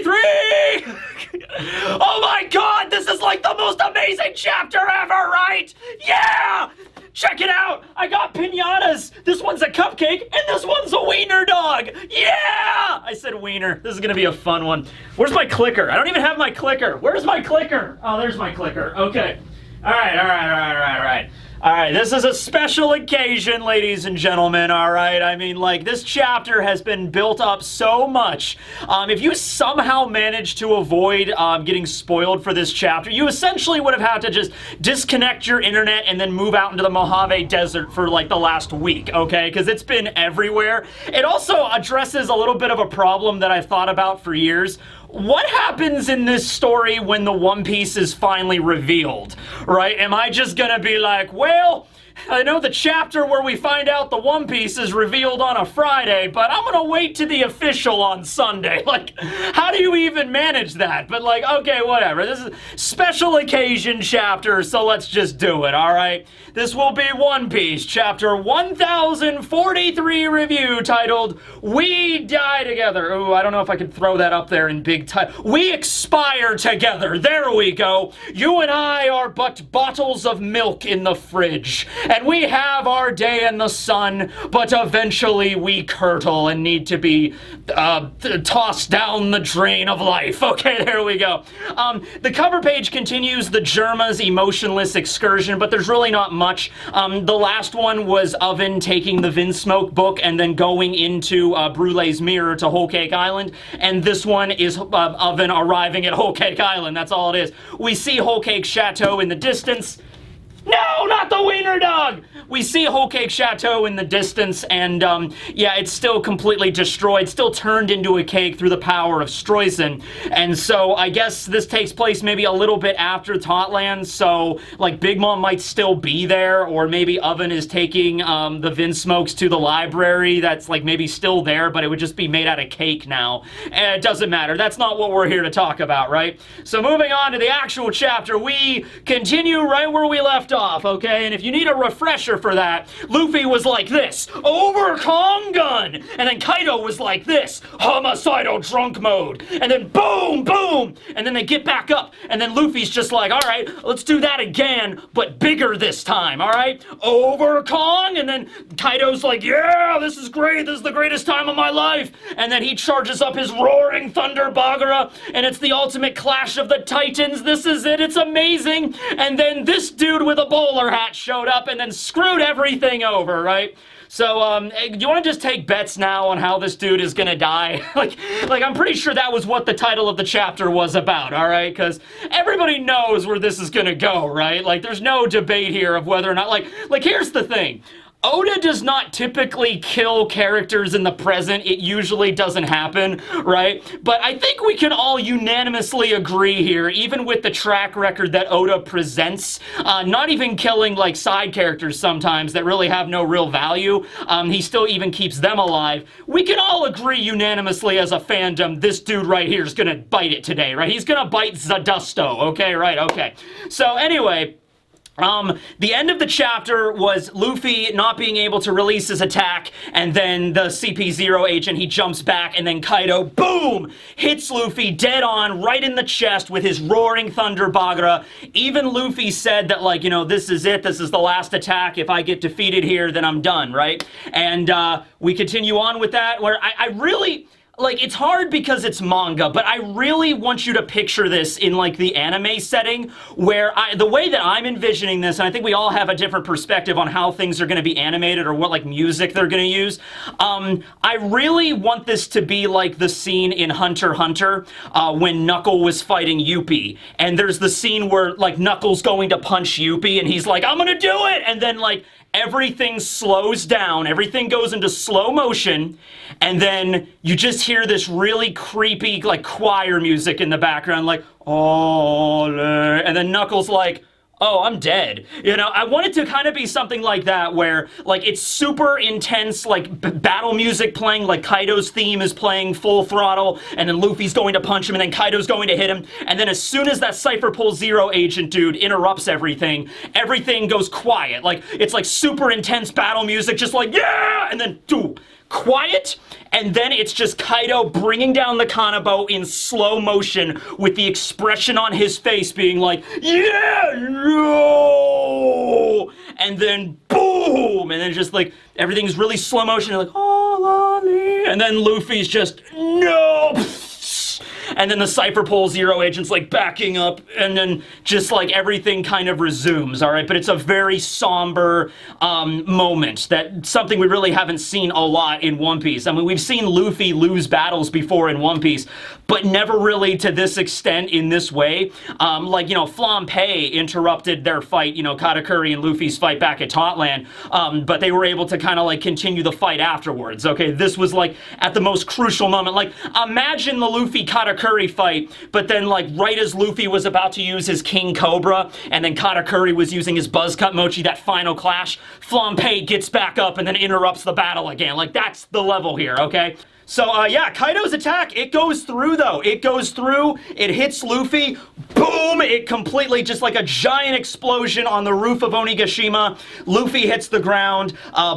43! Oh my god, this is like the most amazing chapter ever, right? Yeah! Check it out! I got piñatas! This one's a cupcake, and this one's a wiener dog! Yeah! I said wiener. This is gonna be a fun one. Where's my clicker? I don't even have my clicker. Where's my clicker? Oh, there's my clicker. Okay. Alright, this is a special occasion, ladies and gentlemen, alright? I mean, like, this chapter has been built up so much. If you somehow managed to avoid getting spoiled for this chapter, you essentially would have had to just disconnect your internet and then move out into the Mojave Desert for, like, the last week, okay? Because it's been everywhere. It also addresses a little bit of a problem that I've thought about for years. What happens in this story when the One Piece is finally revealed, right? Am I just gonna be like, well, I know the chapter where we find out the One Piece is revealed on a Friday, but I'm gonna wait to the official on Sunday. Like, how do you even manage that? But like, okay, whatever. This is a special occasion chapter, so let's just do it, all right? This will be One Piece, chapter 1043 review, titled, We Die Together. Ooh, I don't know if I could throw that up there in big time. We expire together. There we go. You and I are but bottles of milk in the fridge. And we have our day in the sun, but eventually we curdle and need to be tossed down the drain of life. Okay, there we go. The cover page continues the Germa's emotionless excursion, but there's really not much. The last one was Oven taking the Vinsmoke book and then going into Brulee's mirror to Whole Cake Island, and this one is Oven arriving at Whole Cake Island. That's all it is. We see Whole Cake Chateau in the distance. No, not the wiener dog! We see Whole Cake Chateau in the distance, and, yeah, it's still completely destroyed, still turned into a cake through the power of Streusen. And so, I guess this takes place maybe a little bit after Totland, so, like, Big Mom might still be there, or maybe Oven is taking, the Vinsmokes to the library that's, like, maybe still there, but it would just be made out of cake now. And it doesn't matter. That's not what we're here to talk about, right? So, moving on to the actual chapter, we continue right where we left off, okay? And if you need a refresher for that, Luffy was like this, over Kong gun! And then Kaido was like this, homicidal drunk mode! And then boom, boom! And then they get back up, and then Luffy's just like, alright, let's do that again, but bigger this time, alright? Over Kong! And then Kaido's like, yeah, this is great, this is the greatest time of my life! And then he charges up his roaring thunder Bagara, and it's the ultimate clash of the titans, this is it, it's amazing! And then this dude with a bowler hat showed up and then screwed everything over, right? So, do you want to just take bets now on how this dude is gonna die? like, I'm pretty sure that was what the title of the chapter was about, alright? Because everybody knows where this is gonna go, right? Like, there's no debate here of whether or not, like, here's the thing. Oda does not typically kill characters in the present. It usually doesn't happen, right? But I think we can all unanimously agree here, even with the track record that Oda presents, not even killing, like, side characters sometimes that really have no real value. He still even keeps them alive. We can all agree unanimously as a fandom, this dude right here is gonna bite it today, right? He's gonna bite Zadusto, okay? Right, okay. So anyway, the end of the chapter was Luffy not being able to release his attack, and then the CP0 agent, he jumps back, and then Kaido, boom, hits Luffy dead on, right in the chest with his roaring thunder Bagara. Even Luffy said that, like, you know, this is it, this is the last attack, if I get defeated here, then I'm done, right? And, we continue on with that, where I really... Like, it's hard because it's manga, but I really want you to picture this in, like, the anime setting, where the way that I'm envisioning this, and I think we all have a different perspective on how things are going to be animated or what, like, music they're going to use. I really want this to be like the scene in Hunter x Hunter when Knuckle was fighting Yuppie, and there's the scene where, like, Knuckle's going to punch Yuppie, and he's like, I'm gonna do it! And then, like, everything slows down, everything goes into slow motion, and then you just hear this really creepy, like, choir music in the background, like, oh, and then Knuckles like, oh, I'm dead. You know, I want it to kind of be something like that where, like, it's super intense, like, battle music playing, like Kaido's theme is playing full throttle, and then Luffy's going to punch him, and then Kaido's going to hit him, and then as soon as that Cypher Pull Zero agent dude interrupts everything, everything goes quiet. Like, it's like super intense battle music, just like, yeah! and then quiet, and then it's just Kaido bringing down the Kanabo in slow motion with the expression on his face being like, yeah, no, and then boom, and then just like everything's really slow motion, like, oh, and then Luffy's just, no, and then the Cypher Pole Zero agent's like backing up, and then just like everything kind of resumes, all right? But it's a very somber moment, that something we really haven't seen a lot in One Piece. I mean, we've seen Luffy lose battles before in One Piece, but never really to this extent in this way. Like, you know, Flampe interrupted their fight, you know, Katakuri and Luffy's fight back at Totland, but they were able to kind of like continue the fight afterwards, okay? This was like at the most crucial moment. Like, imagine the Luffy Katakuri fight, but then like right as Luffy was about to use his King Cobra, and then Katakuri was using his Buzzcut Mochi, that final clash, Flampe gets back up and then interrupts the battle again. Like, that's the level here, okay? So, yeah, Kaido's attack, it goes through, though. It goes through, it hits Luffy, boom, it completely, just like a giant explosion on the roof of Onigashima. Luffy hits the ground,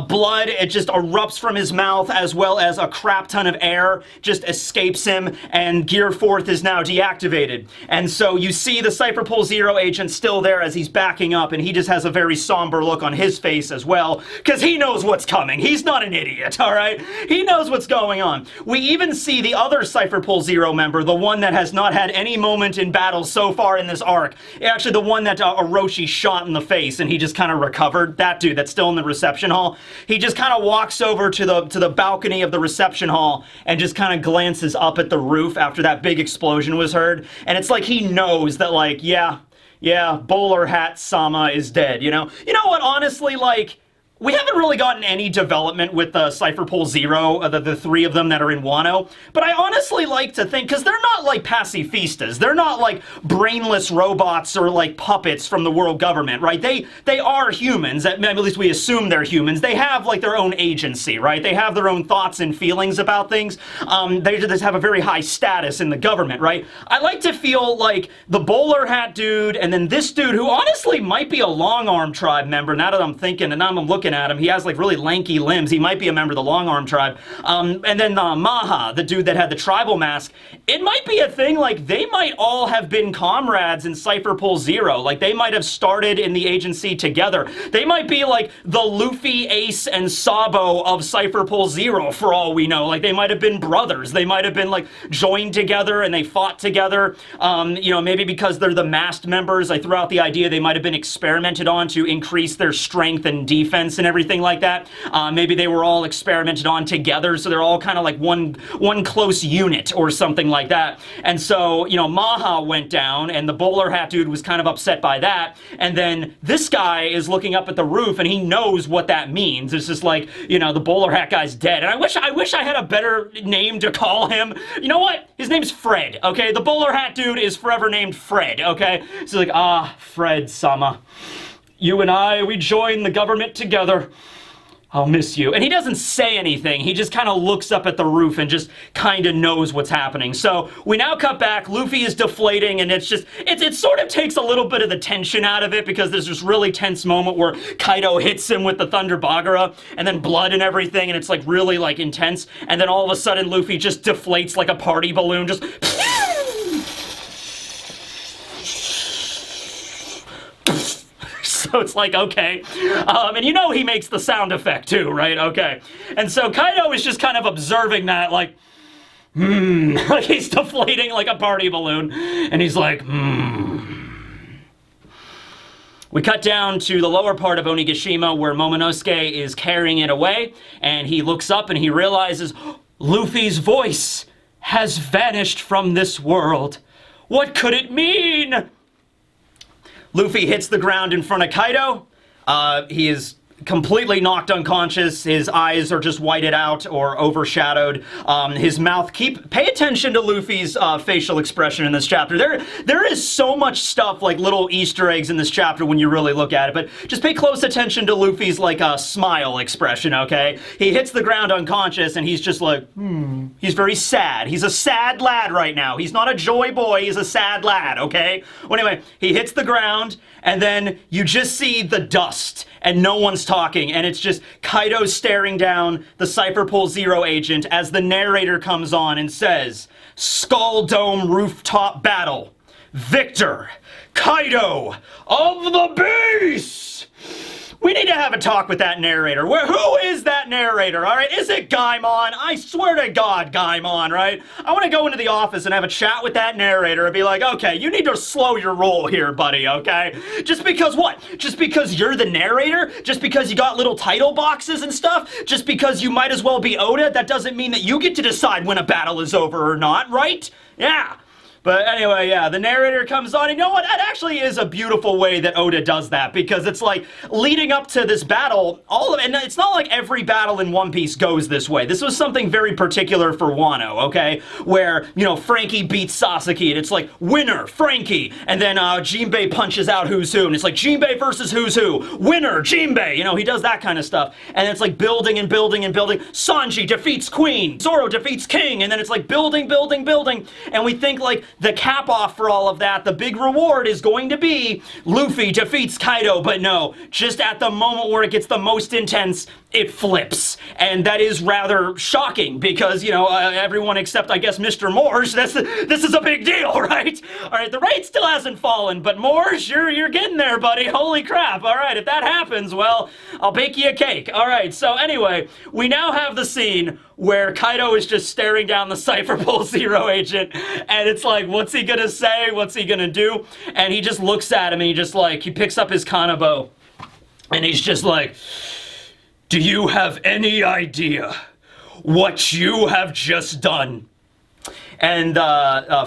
blood, it just erupts from his mouth, as well as a crap ton of air just escapes him, and Gear 4th is now deactivated. And so you see the Cypher Pole Zero agent still there as he's backing up, and he just has a very somber look on his face as well, because he knows what's coming. He's not an idiot, all right? He knows what's going on. We even see the other Cypher Pole Zero member, the one that has not had any moment in battle so far in this arc. Actually, the one that Orochi shot in the face and he just kind of recovered. That dude that's still in the reception hall. He just kind of walks over to the balcony of the reception hall and just kind of glances up at the roof after that big explosion was heard. And it's like he knows that, like, yeah, Bowler Hat Sama is dead, you know? You know what, honestly, like, we haven't really gotten any development with the Cypher Pole Zero, the three of them that are in Wano, but I honestly like to think, because they're not like pacifistas, they're not like brainless robots or like puppets from the world government, right? They are humans, at least we assume they're humans. They have like their own agency, right? They have their own thoughts and feelings about things. They just have a very high status in the government, right? I like to feel like the bowler hat dude, and then this dude, who honestly might be a Long Arm tribe member, now that I'm thinking, and now I'm looking at him. He has like really lanky limbs. He might be a member of the Long Arm tribe. And then Maha, the dude that had the tribal mask. It might be a thing, like they might all have been comrades in Cypher Pole Zero. Like they might have started in the agency together. They might be like the Luffy, Ace, and Sabo of Cypher Pole Zero for all we know. Like they might have been brothers. They might have been like joined together and they fought together. You know, maybe because they're the masked members, I threw out the idea they might have been experimented on to increase their strength and defense and everything like that. Maybe they were all experimented on together, so they're all kind of like one close unit or something like that. And so, you know, Maha went down, and the bowler hat dude was kind of upset by that. And then this guy is looking up at the roof, and he knows what that means. It's just like, you know, the bowler hat guy's dead. And I wish I had a better name to call him. You know what? His name's Fred, okay? The bowler hat dude is forever named Fred, okay? So like, Fred Sama. You and I, we joined the government together. I'll miss you. And he doesn't say anything. He just kind of looks up at the roof and just kind of knows what's happening. So we now cut back. Luffy is deflating, and it's just, it sort of takes a little bit of the tension out of it, because there's this really tense moment where Kaido hits him with the Thunder Bagara, and then blood and everything, and it's like really like intense. And then all of a sudden Luffy just deflates like a party balloon, just so it's like, okay. And you know he makes the sound effect too, right? Okay. And so Kaido is just kind of observing that, like, like he's deflating like a party balloon. And he's like, We cut down to the lower part of Onigashima where Momonosuke is carrying it away. And he looks up and he realizes, Luffy's voice has vanished from this world. What could it mean? Luffy hits the ground in front of Kaido. He is completely knocked unconscious. His eyes are just whited out or overshadowed. His mouth, pay attention to Luffy's facial expression in this chapter. There is so much stuff, like little Easter eggs in this chapter when you really look at it, but just pay close attention to Luffy's like smile expression, okay? He hits the ground unconscious and he's just like, He's very sad. He's a sad lad right now. He's not a joy boy, he's a sad lad, okay? Well, anyway, he hits the ground and then you just see the dust and no one's talking, and it's just Kaido staring down the Cypher Pole Zero agent as the narrator comes on and says, Skull Dome Rooftop Battle. Victor, Kaido of the Beast! We need to have a talk with that narrator. Who is that narrator, all right? Is it Gaimon? I swear to God, Gaimon, right? I want to go into the office and have a chat with that narrator and be like, okay, you need to slow your roll here, buddy, okay? Just because what? Just because you're the narrator? Just because you got little title boxes and stuff? Just because you might as well be Oda? That doesn't mean that you get to decide when a battle is over or not, right? Yeah. But anyway, yeah, the narrator comes on, and you know what? That actually is a beautiful way that Oda does that, because it's like, leading up to this battle, and it's not like every battle in One Piece goes this way. This was something very particular for Wano, okay? Where, you know, Frankie beats Sasaki, and it's like, winner, Frankie, and then Jinbei punches out Who's Who, and it's like, Jinbei versus Who's Who, winner, Jinbei, you know, he does that kind of stuff, and it's like building and building and building. Sanji defeats Queen, Zoro defeats King, and then it's like building, building, building, and we think like, the cap off for all of that, the big reward is going to be Luffy defeats Kaido, but no, just at the moment where it gets the most intense, it flips. And that is rather shocking because, you know, everyone except, I guess, Mr. Morge, this is a big deal, right? All right, the rate still hasn't fallen, but Morge, you're getting there, buddy. Holy crap. All right, if that happens, well, I'll bake you a cake. All right, so anyway, we now have the scene where Kaido is just staring down the Cypher Pole Zero agent, and it's like, what's he gonna say? What's he gonna do? And he just looks at him, and he picks up his kanabo, and he's just like, do you have any idea what you have just done? And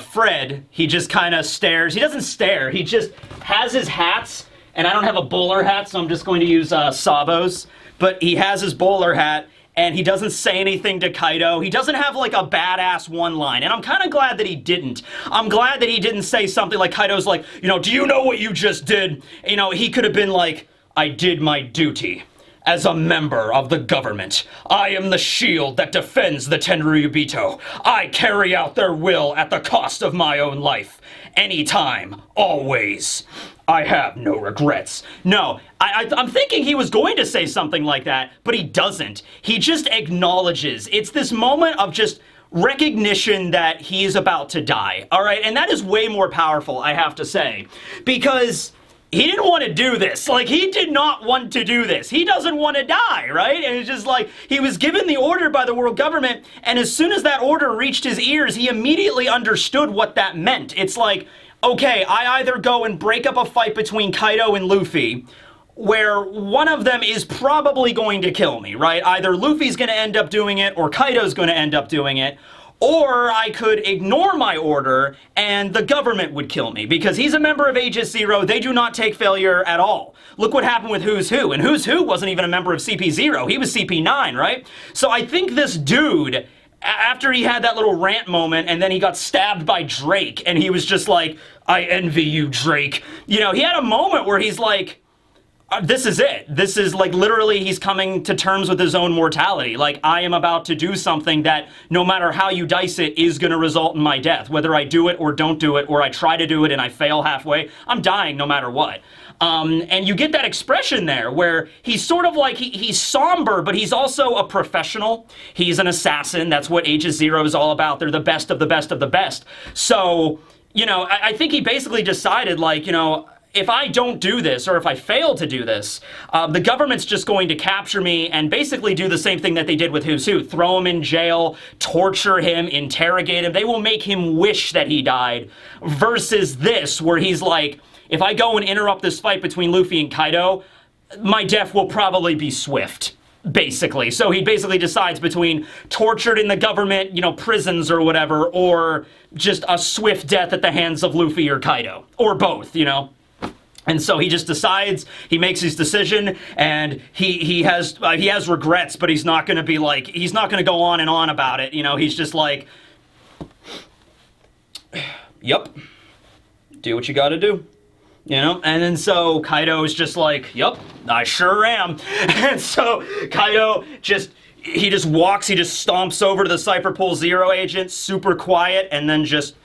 Fred, he just kind of stares. He doesn't stare. He just has his hats, and I don't have a bowler hat, so I'm just going to use Sabo's. But he has his bowler hat, and he doesn't say anything to Kaido. He doesn't have like a badass one line, and I'm kind of glad that he didn't. I'm glad that he didn't say something like Kaido's like, you know, do you know what you just did? You know, he could have been like, I did my duty. As a member of the government, I am the shield that defends the Tenryubito. I carry out their will at the cost of my own life. Anytime, always. I have no regrets. No, I'm thinking he was going to say something like that, but he doesn't. He just acknowledges. It's this moment of just recognition that he is about to die, all right? And that is way more powerful, I have to say, because he didn't want to do this. Like, he did not want to do this. He doesn't want to die, right? And it's just like, he was given the order by the world government, and as soon as that order reached his ears, he immediately understood what that meant. It's like, okay, I either go and break up a fight between Kaido and Luffy, where one of them is probably going to kill me, right? Either Luffy's going to end up doing it, or Kaido's going to end up doing it. Or I could ignore my order and the government would kill me because he's a member of Aegis Zero. They do not take failure at all. Look what happened with Who's Who, and Who's Who wasn't even a member of CP0. He was CP9, right? So I think this dude, after he had that little rant moment and then he got stabbed by Drake and he was just like, I envy you, Drake. You know, he had a moment where he's like, this is it. This is like literally he's coming to terms with his own mortality. Like, I am about to do something that no matter how you dice it is going to result in my death. Whether I do it or don't do it, or I try to do it and I fail halfway, I'm dying no matter what. And you get that expression there where he's sort of like, he's somber, but he's also a professional. He's an assassin. That's what Aegis Zero is all about. They're the best of the best of the best. So, you know, I think he basically decided, like, you know, if I don't do this, or if I fail to do this, the government's just going to capture me and basically do the same thing that they did with Who's Who. Throw him in jail, torture him, interrogate him. They will make him wish that he died. Versus this, where he's like, if I go and interrupt this fight between Luffy and Kaido, my death will probably be swift. Basically. So he basically decides between tortured in the government, you know, prisons or whatever, or just a swift death at the hands of Luffy or Kaido. Or both, you know. And so he just decides, he makes his decision, and he has regrets, but he's not going to be like, he's not going to go on and on about it, you know, he's just like, yep, do what you gotta do, you know, and then so Kaido is just like, yep, I sure am, and so Kaido just, he just walks, he just stomps over to the Cypher Pole Zero agent, super quiet, and then just...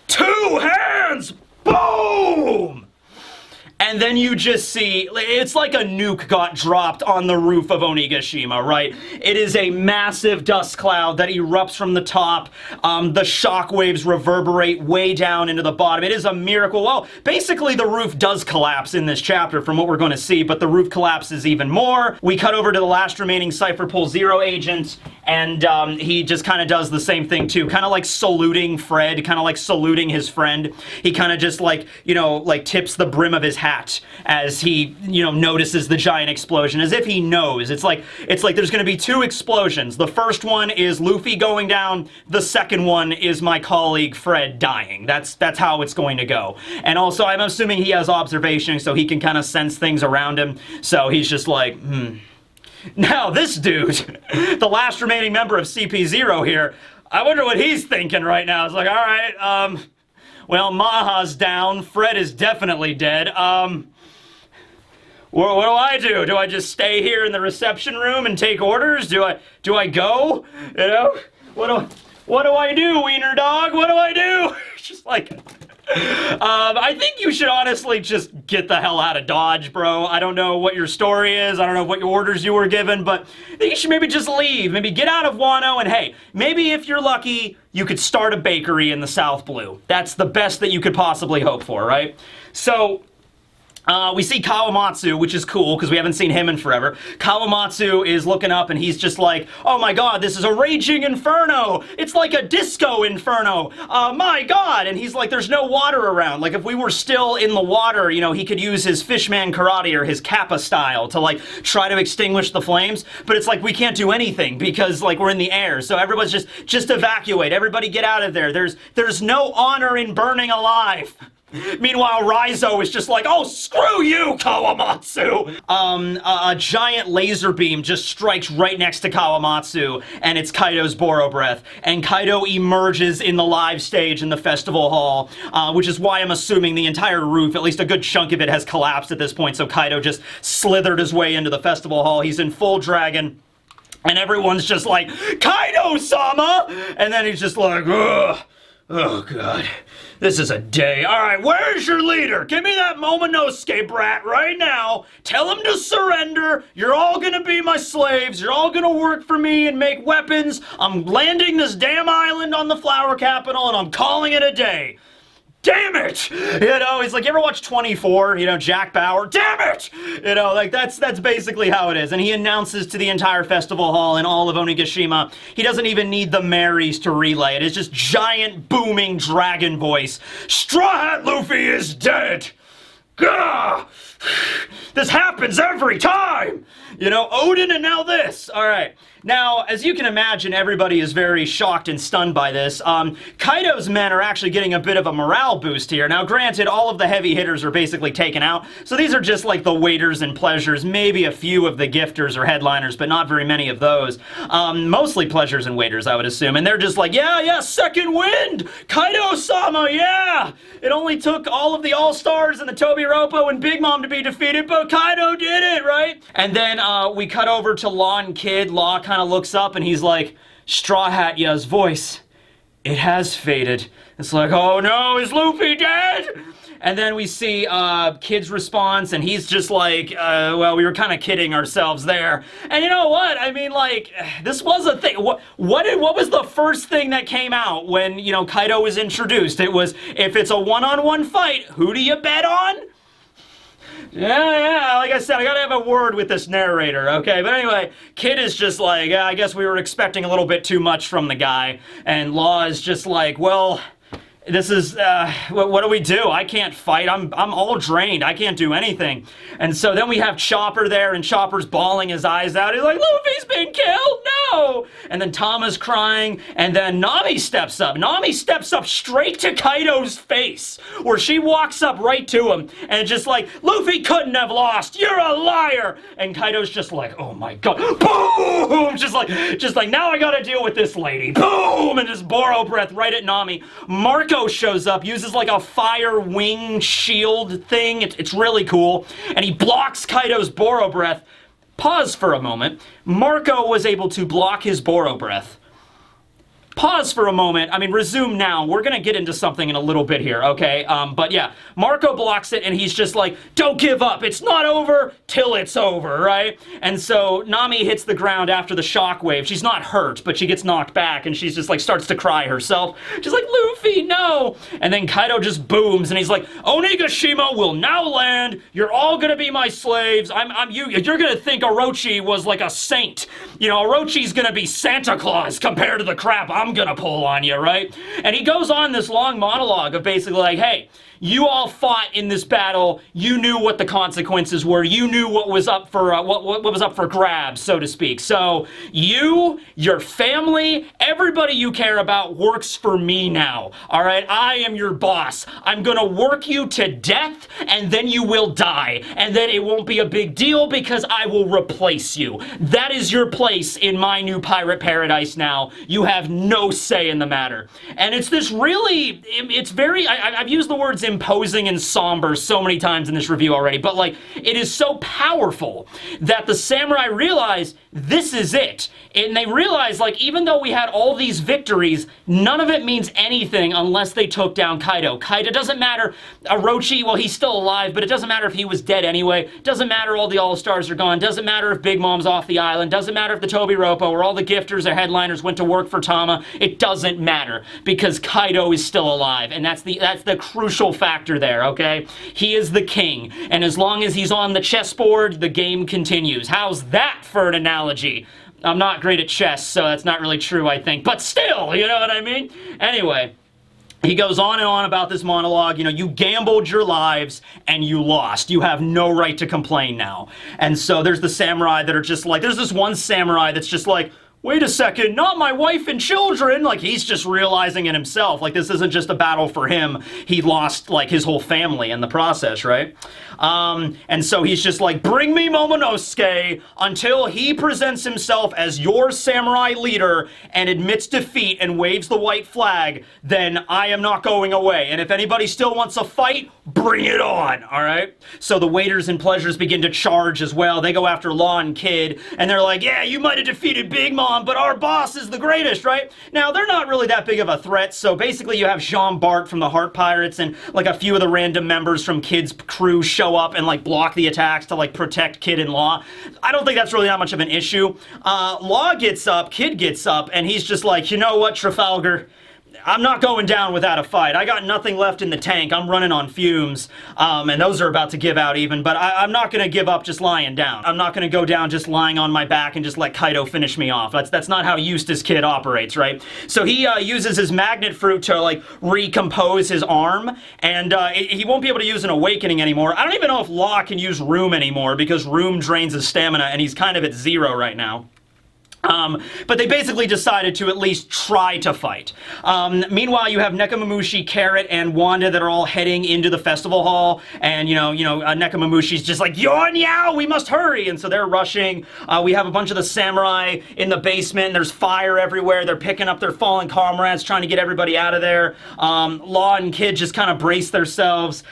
2 hands! Boom! and then you just see, it's like a nuke got dropped on the roof of Onigashima, right? It is a massive dust cloud that erupts from the top. The shockwaves reverberate way down into the bottom. It is a miracle. Well, basically the roof does collapse in this chapter from what we're going to see, but the roof collapses even more. We cut over to the last remaining Cypher Pull Zero agent, and he just kind of does the same thing too, kind of like saluting Fred, kind of like saluting his friend. He kind of just like, you know, like tips the brim of his hat as he, you know, notices the giant explosion, as if he knows. It's like there's going to be two explosions. The first one is Luffy going down. The second one is my colleague Fred dying. That's how it's going to go. And also, I'm assuming he has observation, so he can kind of sense things around him. So he's just like, Now, this dude, the last remaining member of CP0 here, I wonder what he's thinking right now. It's like, all right, well, Maha's down. Fred is definitely dead. What do I do? Do I just stay here in the reception room and take orders? Do I go? You know? What do I do, wiener dog? What do I do? Just like... I think you should honestly just get the hell out of Dodge, bro. I don't know what your story is. I don't know what your orders you were given, but I think you should maybe just leave. Maybe get out of Wano, and hey, maybe if you're lucky, you could start a bakery in the South Blue. That's the best that you could possibly hope for, right? So... we see Kawamatsu, which is cool, because we haven't seen him in forever. Kawamatsu is looking up, and he's just like, oh my god, this is a raging inferno! It's like a disco inferno! My god! And he's like, there's no water around. Like, if we were still in the water, you know, he could use his fishman karate or his kappa style to, like, try to extinguish the flames. But it's like, we can't do anything, because, like, we're in the air. So everybody's just evacuate. Everybody get out of there. There's no honor in burning alive. Meanwhile, Raizo is just like, oh, screw you, Kawamatsu! A giant laser beam just strikes right next to Kawamatsu, and it's Kaido's Boro Breath. And Kaido emerges in the live stage in the festival hall, which is why I'm assuming the entire roof, at least a good chunk of it, has collapsed at this point, so Kaido just slithered his way into the festival hall. He's in full dragon, and everyone's just like, Kaido-sama! And then he's just like, ugh. Oh, God. This is a day. All right, where's your leader? Give me that Momonosuke brat right now. Tell him to surrender. You're all gonna be my slaves. You're all gonna work for me and make weapons. I'm landing this damn island on the flower capital, and I'm calling it a day. Damn it! You know, he's like, you ever watch 24? You know, Jack Bauer? Damn it! You know, like, that's basically how it is. And he announces to the entire festival hall in all of Onigashima, he doesn't even need the Marys to relay it. It's just giant, booming dragon voice. Straw Hat Luffy is dead! Gah! This happens every time! You know, Odin and now this. All right. Now, as you can imagine, everybody is very shocked and stunned by this. Kaido's men are actually getting a bit of a morale boost here. Now, granted, all of the heavy hitters are basically taken out, so these are just like the waiters and pleasures, maybe a few of the gifters or headliners, but not very many of those. Mostly pleasures and waiters, I would assume, and they're just like, yeah, second wind! Kaido-sama, yeah! It only took all of the All-Stars and the Tobiropo and Big Mom to be defeated, but Kaido did it, right? And then we cut over to Law and Kid. Law kind of looks up and he's like, Straw Hat Ya's voice, it has faded. It's like, oh no, is Luffy dead? And then we see Kid's response, and he's just like, well, we were kind of kidding ourselves there. And you know what? I mean, like, this was a thing. What was the first thing that came out when, you know, Kaido was introduced? It was, if it's a one-on-one fight, who do you bet on? Yeah, like I said, I gotta have a word with this narrator, okay? But anyway, Kid is just like, yeah, I guess we were expecting a little bit too much from the guy. And Law is just like, well, this is, what do we do? I can't fight. I'm all drained. I can't do anything. And so then we have Chopper there, and Chopper's bawling his eyes out. He's like, Luffy's been killed! No! And then Tama's crying, and then Nami steps up. Nami steps up straight to Kaido's face, where she walks up right to him, and just like, Luffy couldn't have lost! You're a liar! And Kaido's just like, oh my god. Boom! Just like, now I gotta deal with this lady. Boom! And just Boro Breath right at Nami. Marco shows up, uses like a fire wing shield thing. It's really cool. And he blocks Kaido's Boro Breath. Pause for a moment. Marco was able to block his Boro Breath. pause for a moment. I mean, resume now. We're gonna get into something in a little bit here, okay? But yeah, Marco blocks it, and he's just like, don't give up. It's not over till it's over, right? And so Nami hits the ground after the shockwave. She's not hurt, but she gets knocked back, and she's just like, starts to cry herself. She's like, Luffy, no! And then Kaido just booms, and he's like, Onigashima will now land. You're all gonna be my slaves. You're gonna think Orochi was like a saint. You know, Orochi's gonna be Santa Claus compared to the crap I'm gonna pull on you, right? And he goes on this long monologue of basically like, hey, you all fought in this battle. You knew what the consequences were. You knew what was up for what was up for grabs, so to speak. So you, your family, everybody you care about works for me now. All right, I am your boss. I'm gonna work you to death, and then you will die, and then it won't be a big deal because I will replace you. That is your place in my new pirate paradise now. You have no say in the matter. And it's this really, it's very. I've used the words imposing and somber so many times in this review already, but like, it is so powerful that the samurai realize this is it. And they realize, like, even though we had all these victories, none of it means anything unless they took down Kaido. Kaido doesn't matter. Orochi, well, he's still alive, but it doesn't matter if he was dead anyway. Doesn't matter all the All-Stars are gone. Doesn't matter if Big Mom's off the island. Doesn't matter if the Tobi Roppo or all the gifters or headliners went to work for Tama. It doesn't matter because Kaido is still alive, and that's the crucial factor there, okay? He is the king, and as long as he's on the chessboard, the game continues. How's that for an analogy? I'm not great at chess, so that's not really true, I think. But still, you know what I mean? Anyway, he goes on and on about this monologue. You know, you gambled your lives and you lost. You have no right to complain now. And so there's the samurai that are just like, there's this one samurai that's just like, wait a second, not my wife and children. Like, he's just realizing it himself. Like, this isn't just a battle for him. He lost, like, his whole family in the process, right? And so he's just like, bring me Momonosuke until he presents himself as your samurai leader and admits defeat and waves the white flag, then I am not going away. And if anybody still wants a fight, bring it on, all right? So the waiters and pleasures begin to charge as well. They go after Law and Kid, and they're like, yeah, you might have defeated Big Mom, but our boss is the greatest, right? Now, they're not really that big of a threat, so basically you have Jean Bart from the Heart Pirates and like a few of the random members from Kid's crew show up and like block the attacks to like protect Kid and Law. I don't think that's really that much of an issue. Law gets up, Kid gets up, and he's just like, you know what, Trafalgar? I'm not going down without a fight. I got nothing left in the tank. I'm running on fumes, and those are about to give out even, but I'm not going to give up just lying down. I'm not going to go down just lying on my back and just let Kaido finish me off. That's not how Eustace Kid operates, right? So he uses his magnet fruit to, like, recompose his arm, and he won't be able to use an awakening anymore. I don't even know if Law can use Room anymore, because Room drains his stamina, and he's kind of at 0 right now. But they basically decided to at least try to fight. Meanwhile, you have Nekomamushi, Carrot, and Wanda that are all heading into the festival hall, and Nekomamushi's just like, Yao, we must hurry, and so they're rushing. We have a bunch of the samurai in the basement, and there's fire everywhere. They're picking up their fallen comrades, trying to get everybody out of there. Law and Kid just kind of brace themselves.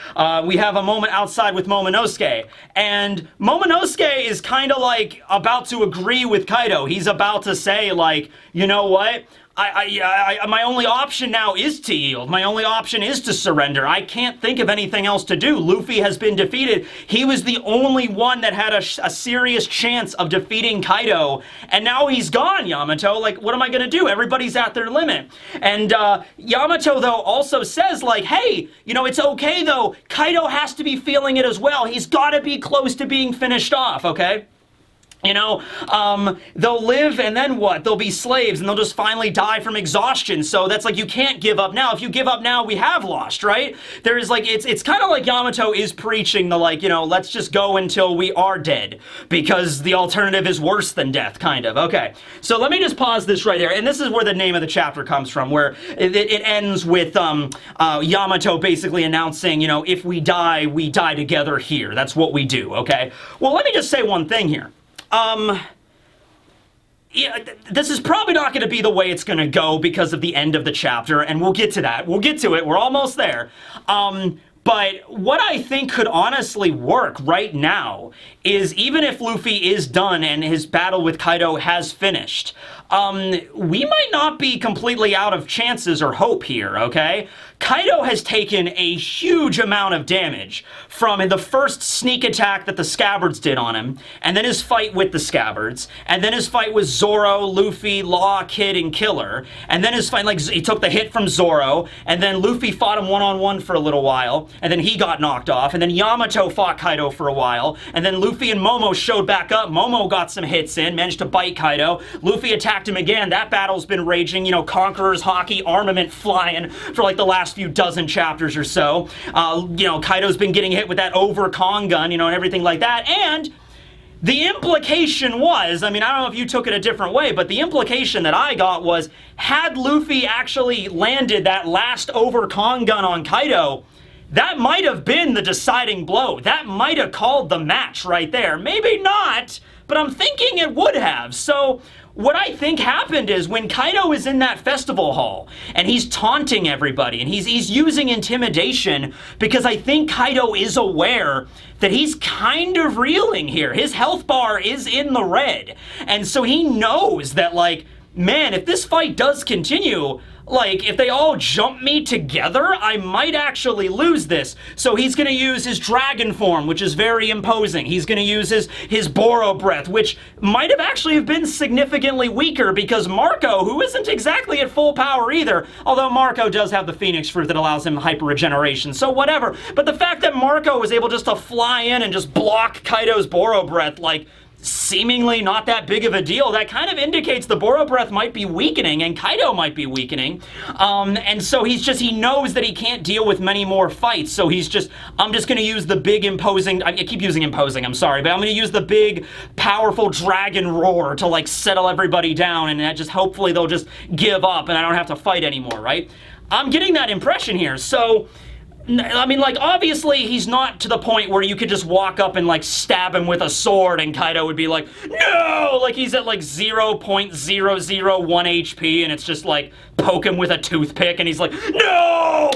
We have a moment outside with Momonosuke, and Momonosuke is kind of like about to agree with Kaido. He's about to say, like, you know what? My only option now is to yield. My only option is to surrender. I can't think of anything else to do. Luffy has been defeated. He was the only one that had a serious chance of defeating Kaido, and now he's gone, Yamato. Like, what am I gonna do? Everybody's at their limit. And Yamato, though, also says, like, hey, you know, it's okay, though. Kaido has to be feeling it as well. He's gotta be close to being finished off, okay? You know, they'll live and then what? They'll be slaves and they'll just finally die from exhaustion. So that's like, you can't give up now. If you give up now, we have lost, right? There is like, it's kind of like Yamato is preaching the like, you know, let's just go until we are dead because the alternative is worse than death, kind of. Okay, so let me just pause this right there. And this is where the name of the chapter comes from, where it ends with Yamato basically announcing, you know, if we die together here. That's what we do, okay? Well, let me just say one thing here. Yeah, this is probably not going to be the way it's going to go because of the end of the chapter, and we'll get to that. We'll get to it. We're almost there. But what I think could honestly work right now is even if Luffy is done and his battle with Kaido has finished, we might not be completely out of chances or hope here, okay? Kaido has taken a huge amount of damage from the first sneak attack that the Scabbards did on him, and then his fight with the Scabbards, and then his fight with Zoro, Luffy, Law, Kid, and Killer, and then his fight, like, he took the hit from Zoro, and then Luffy fought him one-on-one for a little while, and then he got knocked off, and then Yamato fought Kaido for a while, and then Luffy and Momo showed back up. Momo got some hits in, managed to bite Kaido. Luffy attacked him again. That battle's been raging, you know, Conqueror's hockey, armament flying for like the last few dozen chapters or so. You know, Kaido's been getting hit with that over Kong gun, you know, and everything like that. And the implication was, I mean, I don't know if you took it a different way, but the implication that I got was, had Luffy actually landed that last over Kong gun on Kaido, that might have been the deciding blow. That might have called the match right there. Maybe not, but I'm thinking it would have. So what I think happened is when Kaido is in that festival hall and he's taunting everybody and he's using intimidation, because I think Kaido is aware that he's kind of reeling here. His health bar is in the red. And so he knows that, like, man, if this fight does continue, like, if they all jump me together, I might actually lose this. So he's gonna use his dragon form, which is very imposing. He's gonna use his Boro breath, which might have actually been significantly weaker because Marco, who isn't exactly at full power either, although Marco does have the Phoenix Fruit that allows him hyper regeneration, so whatever. But the fact that Marco was able just to fly in and just block Kaido's Boro breath, like, seemingly not that big of a deal, that kind of indicates the Boro breath might be weakening and Kaido might be weakening. And so he knows that he can't deal with many more fights. So I'm just going to use the big imposing, I keep using imposing, I'm sorry, but I'm going to use the big powerful dragon roar to, like, settle everybody down, and that just hopefully they'll just give up and I don't have to fight anymore, right? I'm getting that impression here. So I mean, like, obviously he's not to the point where you could just walk up and, like, stab him with a sword and Kaido would be like, no! Like, he's at, like, 0.001 HP and it's just, like, poke him with a toothpick and he's like, no!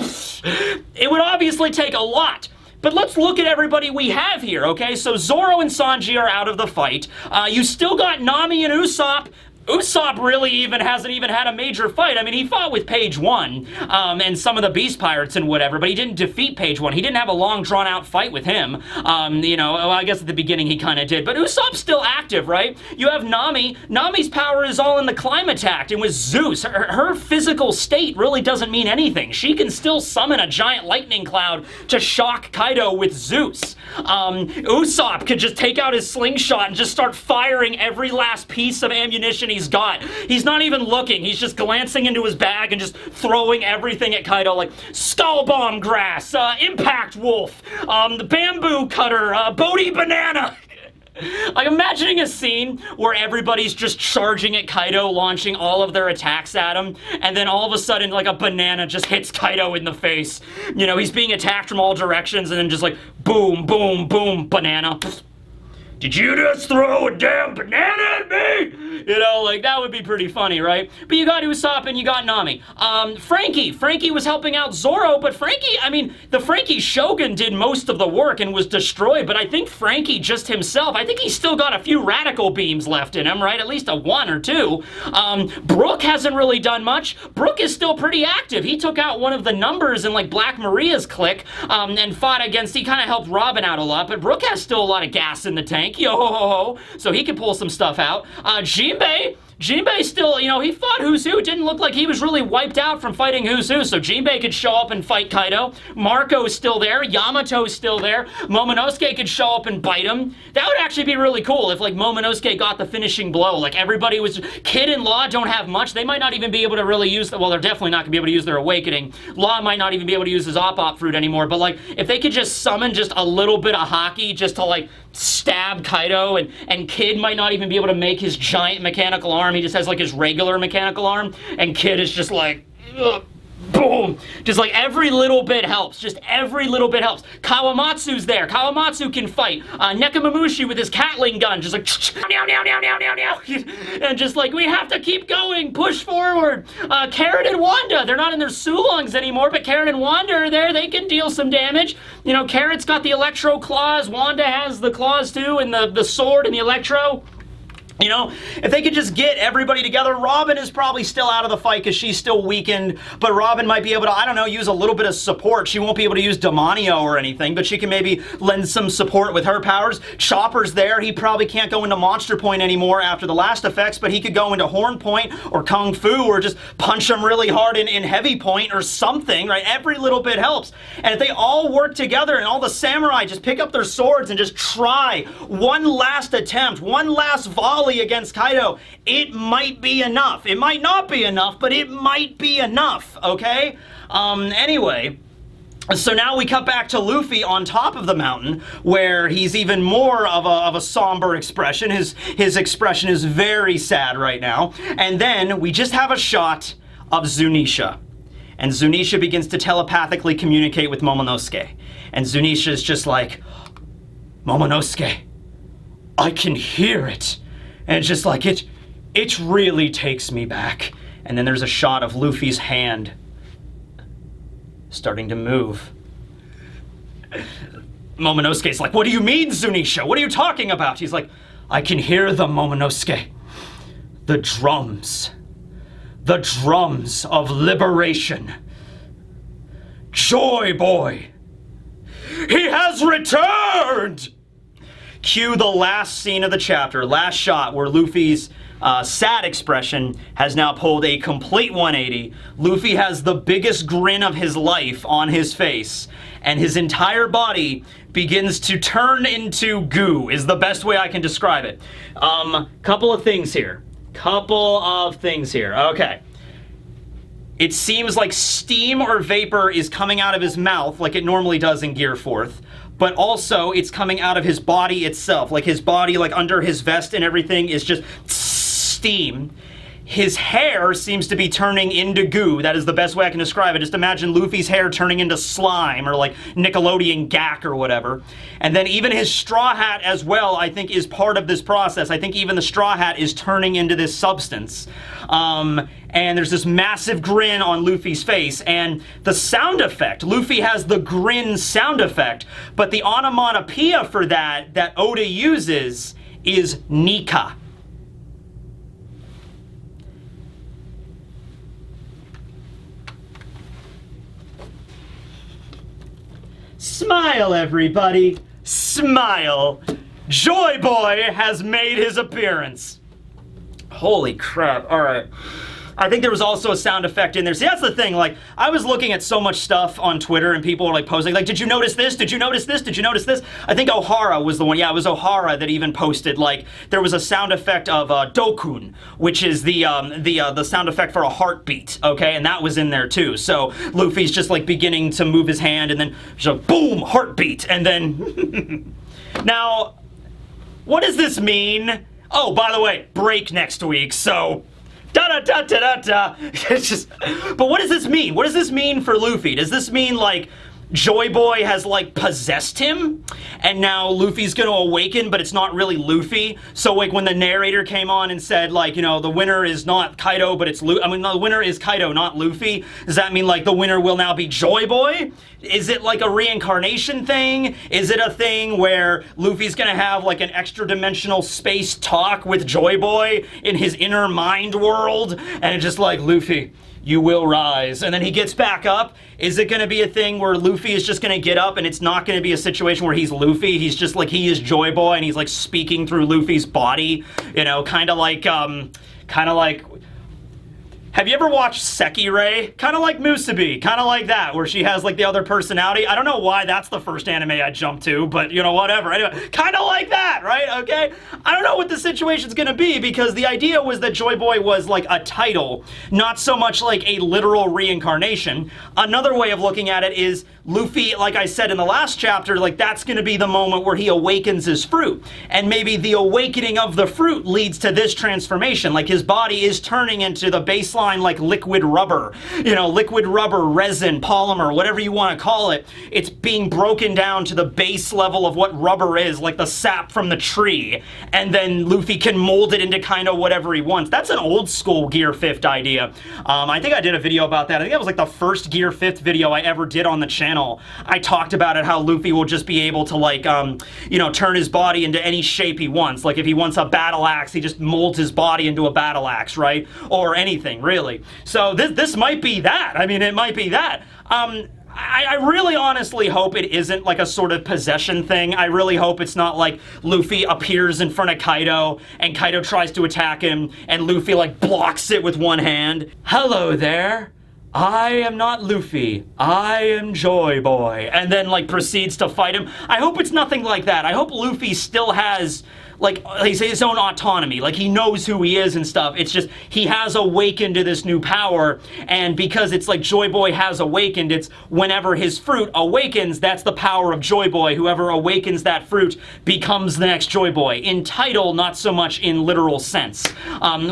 It would obviously take a lot. But let's look at everybody we have here, okay? So Zoro and Sanji are out of the fight. You still got Nami and Usopp. Usopp really hasn't even had a major fight. I mean, he fought with Page One and some of the Beast Pirates and whatever, but he didn't defeat Page One. He didn't have a long, drawn-out fight with him. You know, well, I guess at the beginning he kind of did. But Usopp's still active, right? You have Nami. Nami's power is all in the Climate Act, and with Zeus, her physical state really doesn't mean anything. She can still summon a giant lightning cloud to shock Kaido with Zeus. Usopp could just take out his slingshot and just start firing every last piece of ammunition he's got. He's not even looking. He's just glancing into his bag and just throwing everything at Kaido, like Skull Bomb Grass, Impact Wolf, the Bamboo Cutter, Bodhi Banana. Like, imagining a scene where everybody's just charging at Kaido, launching all of their attacks at him, and then all of a sudden, like, a banana just hits Kaido in the face. You know, he's being attacked from all directions, and then just like, boom, boom, boom, banana. Did you just throw a damn banana at me? You know, like, that would be pretty funny, right? But you got Usopp and you got Nami. Frankie was helping out Zoro, but Frankie, I mean, the Frankie Shogun did most of the work and was destroyed, but I think Frankie just himself, I think he's still got a few radical beams left in him, right? At least a one or two. Brook hasn't really done much. Brook is still pretty active. He took out one of the numbers in, like, Black Maria's clique, and fought against, he kind of helped Robin out a lot, but Brook has still a lot of gas in the tank. Yo ho ho ho, so he could pull some stuff out. Jinbei still, you know, he fought Who's Who. It didn't look like he was really wiped out from fighting Who's Who, so Jinbei could show up and fight Kaido. Marco's still there. Yamato's still there. Momonosuke could show up and bite him. That would actually be really cool if, like, Momonosuke got the finishing blow. Like, everybody was... Kid and Law don't have much. They might not even be able to really use... Well, they're definitely not going to be able to use their Awakening. Law might not even be able to use his Op Fruit anymore, but, like, if they could just summon just a little bit of hockey just to, like, stab Kaido, and Kid might not even be able to make his giant mechanical arm. He just has, like, his regular mechanical arm, and Kid is just like, ugh. boom. Just like every little bit helps. Just every little bit helps. Kawamatsu's there. Kawamatsu can fight. Nekomamushi with his Catling gun, just like meow, meow, meow, meow, meow, meow. And just like, we have to keep going, push forward. Karen and Wanda, they're not in their Sulongs anymore, but Karen and Wanda are there. They can deal some damage. You know, Karen's got the Electro claws. Wanda has the claws too, and the sword and the Electro. You know, if they could just get everybody together. Robin is probably still out of the fight because she's still weakened, but Robin might be able to, I don't know, use a little bit of support. She won't be able to use Demonio or anything, but she can maybe lend some support with her powers. Chopper's there. He probably can't go into Monster Point anymore after the last effects, but he could go into Horn Point or Kung Fu or just punch him really hard in Heavy Point or something, right? Every little bit helps. And if they all work together and all the samurai just pick up their swords and just try one last attempt, one last volley against Kaido, it might be enough. It might not be enough, but it might be enough, okay? Anyway, so now we cut back to Luffy on top of the mountain, where he's even more of a somber expression. His expression is very sad right now. And then we just have a shot of Zunisha. And Zunisha begins to telepathically communicate with Momonosuke. And Zunisha is just like, Momonosuke, I can hear it. And it's just like, it really takes me back. And then there's a shot of Luffy's hand starting to move. Momonosuke's like, what do you mean, Zunisha? What are you talking about? He's like, I can hear them, Momonosuke. The drums. The drums of liberation. Joy Boy. He has returned! Cue the last scene of the chapter, last shot, where Luffy's sad expression has now pulled a complete 180. Luffy has the biggest grin of his life on his face, and his entire body begins to turn into goo, is the best way I can describe it. Couple of things here. Okay. It seems like steam or vapor is coming out of his mouth like it normally does in Gear 4th. But also, it's coming out of his body itself. Like, his body, like, under his vest and everything is just steam. His hair seems to be turning into goo. That is the best way I can describe it. Just imagine Luffy's hair turning into slime or, like, Nickelodeon gack or whatever. And then even his straw hat as well, I think, is part of this process. I think even the straw hat is turning into this substance. And there's this massive grin on Luffy's face, and the sound effect, Luffy has the grin sound effect, but the onomatopoeia for that Oda uses is Nika. Smile, everybody. Smile. Joy Boy has made his appearance. Holy crap. All right. I think there was also a sound effect in there. See, that's the thing. Like, I was looking at so much stuff on Twitter, and people were like posting, like, did you notice this? Did you notice this? Did you notice this? I think O'Hara was the one. Yeah, it was O'Hara that even posted, like, there was a sound effect of Dokun, which is the sound effect for a heartbeat, okay? And that was in there, too. So Luffy's just, like, beginning to move his hand, and then just boom, heartbeat. And then... Now, what does this mean? Oh, by the way, break next week, so... Da-da-da-da-da-da. It's just... But what does this mean? What does this mean for Luffy? Does this mean, like, Joy Boy has, like, possessed him? And now Luffy's gonna awaken, but it's not really Luffy? So, like, when the narrator came on and said, like, you know, the winner is not Kaido, but it's Luffy... I mean, the winner is Kaido, not Luffy. Does that mean, like, the winner will now be Joy Boy? Is it, like, a reincarnation thing? Is it a thing where Luffy's gonna have, like, an extra-dimensional space talk with Joy Boy in his inner mind world? And it's just like, Luffy, you will rise. And then he gets back up. Is it gonna be a thing where Luffy is just gonna get up and it's not gonna be a situation where he's Luffy? He's just like, he is Joy Boy and he's, like, speaking through Luffy's body. You know, kind of like... Have you ever watched Sekirei? Kind of like Musabi, kind of like that, where she has, like, the other personality. I don't know why that's the first anime I jumped to, but, you know, whatever. Anyway, kind of like that, right? Okay? I don't know what the situation's gonna be, because the idea was that Joy Boy was, like, a title, not so much like a literal reincarnation. Another way of looking at it is Luffy, like I said in the last chapter, like, that's gonna be the moment where he awakens his fruit. And maybe the awakening of the fruit leads to this transformation. Like, his body is turning into the baseline find like liquid rubber, you know, liquid rubber, resin, polymer, whatever you want to call it. It's being broken down to the base level of what rubber is, like the sap from the tree, and then Luffy can mold it into kind of whatever he wants. That's an old school Gear 5th idea. I think I did a video about that. I think that was like the first Gear 5th video I ever did on the channel. I talked about it, how Luffy will just be able to like, you know, turn his body into any shape he wants. Like if he wants a battle axe, he just molds his body into a battle axe, right? Or anything, really. So this might be that. I mean, it might be that. I really honestly hope it isn't like a sort of possession thing. I really hope it's not like Luffy appears in front of Kaido and Kaido tries to attack him and Luffy like blocks it with one hand. Hello there. I am not Luffy. I am Joy Boy. And then like proceeds to fight him. I hope it's nothing like that. I hope Luffy still has like his own autonomy, like he knows who he is and stuff. It's just he has awakened to this new power, and because it's like Joy Boy has awakened, it's whenever his fruit awakens, that's the power of Joy Boy. Whoever awakens that fruit becomes the next Joy Boy. In title, not so much in literal sense,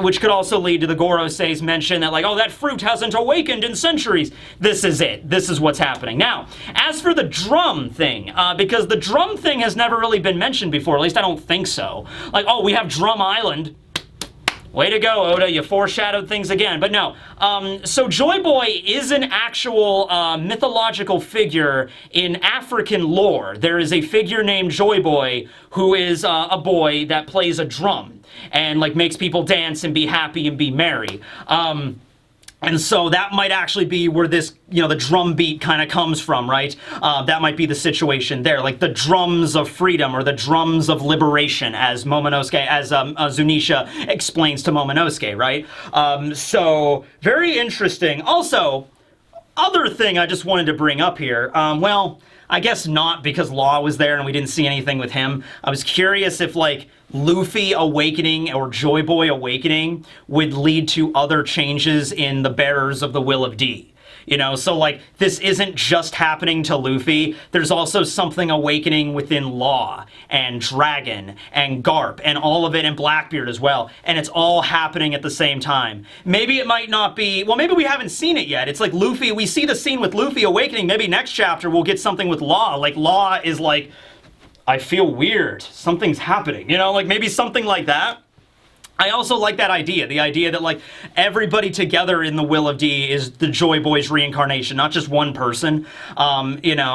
which could also lead to the Gorosei's mention that like, oh, that fruit hasn't awakened in centuries. This is it. This is what's happening. Now, as for the drum thing, because the drum thing has never really been mentioned before, at least I don't think so. Like, oh, we have Drum Island. Way to go, Oda. You foreshadowed things again. But no. So Joy Boy is an actual mythological figure in African lore. There is a figure named Joy Boy who is a boy that plays a drum and like makes people dance and be happy and be merry. And so that might actually be where this, you know, the drum beat kind of comes from, right? That might be the situation there, like the drums of freedom or the drums of liberation, as Momonosuke, as Zunisha explains to Momonosuke, right? So very interesting. Also, other thing I just wanted to bring up here, well, I guess not because Law was there and we didn't see anything with him. I was curious if like Luffy Awakening or Joy Boy Awakening would lead to other changes in the bearers of the Will of D. You know, so like this isn't just happening to Luffy. There's also something awakening within Law and Dragon and Garp and all of it, and Blackbeard as well. And it's all happening at the same time. Maybe it might not be, well, maybe we haven't seen it yet. It's like Luffy, we see the scene with Luffy Awakening. Maybe next chapter we'll get something with Law. Like Law is like, I feel weird. Something's happening. You know, like maybe something like that. I also like that idea, the idea that like everybody together in the Will of D is the Joy Boy's reincarnation, not just one person. You know,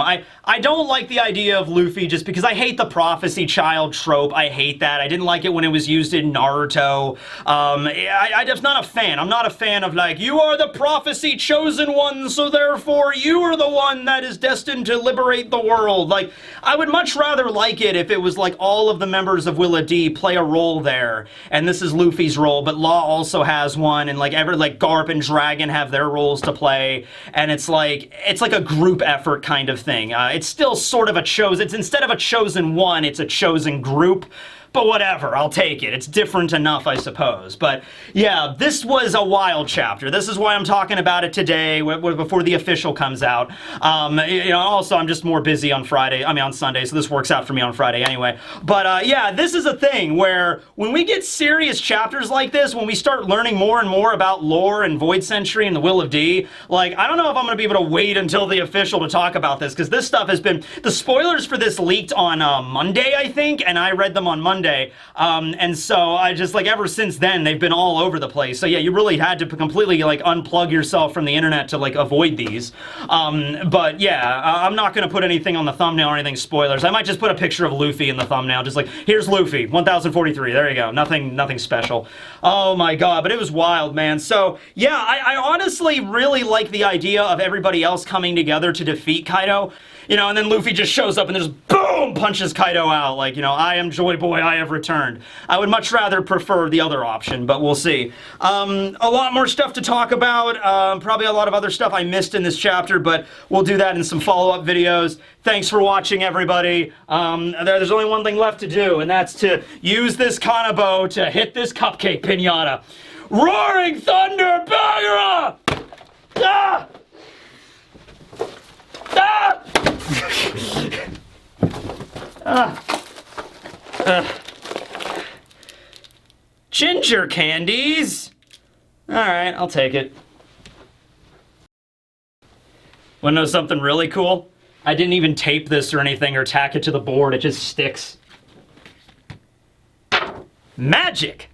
I don't like the idea of Luffy just because I hate the prophecy child trope. I hate that. I didn't like it when it was used in Naruto. I'm just not a fan. I'm not a fan of like, you are the prophecy chosen one, so therefore you are the one that is destined to liberate the world. Like, I would much rather like it if it was like all of the members of Will of D play a role there, and this is Luffy's role, but Law also has one, and like Garp and Dragon have their roles to play, and it's like a group effort kind of thing. It's still sort of a chosen, it's instead of a chosen one, it's a chosen group. But whatever, I'll take it. It's different enough, I suppose. But yeah, this was a wild chapter. This is why I'm talking about it today, before the official comes out. You know, also, I'm just more busy on Friday. I mean, on Sunday, so this works out for me on Friday anyway. But yeah, this is a thing where when we get serious chapters like this, when we start learning more and more about lore and Void Century and the Will of D, like, I don't know if I'm going to be able to wait until the official to talk about this, because this stuff has been... The spoilers for this leaked on Monday, I think, and I read them on Monday. And so I just, like, ever since then, they've been all over the place. So yeah, you really had to completely, like, unplug yourself from the internet to, like, avoid these. But yeah, I'm not going to put anything on the thumbnail or anything spoilers. I might just put a picture of Luffy in the thumbnail, just like, here's Luffy, 1043, there you go. Nothing special. Oh my god, but it was wild, man. So yeah, I honestly really like the idea of everybody else coming together to defeat Kaido. You know, and then Luffy just shows up and just boom, punches Kaido out. Like, you know, I am Joy Boy, I have returned. I would much rather prefer the other option, but we'll see. A lot more stuff to talk about. Probably a lot of other stuff I missed in this chapter, but we'll do that in some follow-up videos. Thanks for watching, everybody. There's only one thing left to do, and that's to use this Kanabo to hit this cupcake pinata. Roaring Thunder, Bagheera! Ah! Ah! Ginger candies? Alright, I'll take it. Wanna know something really cool? I didn't even tape this or anything or tack it to the board, it just sticks. Magic!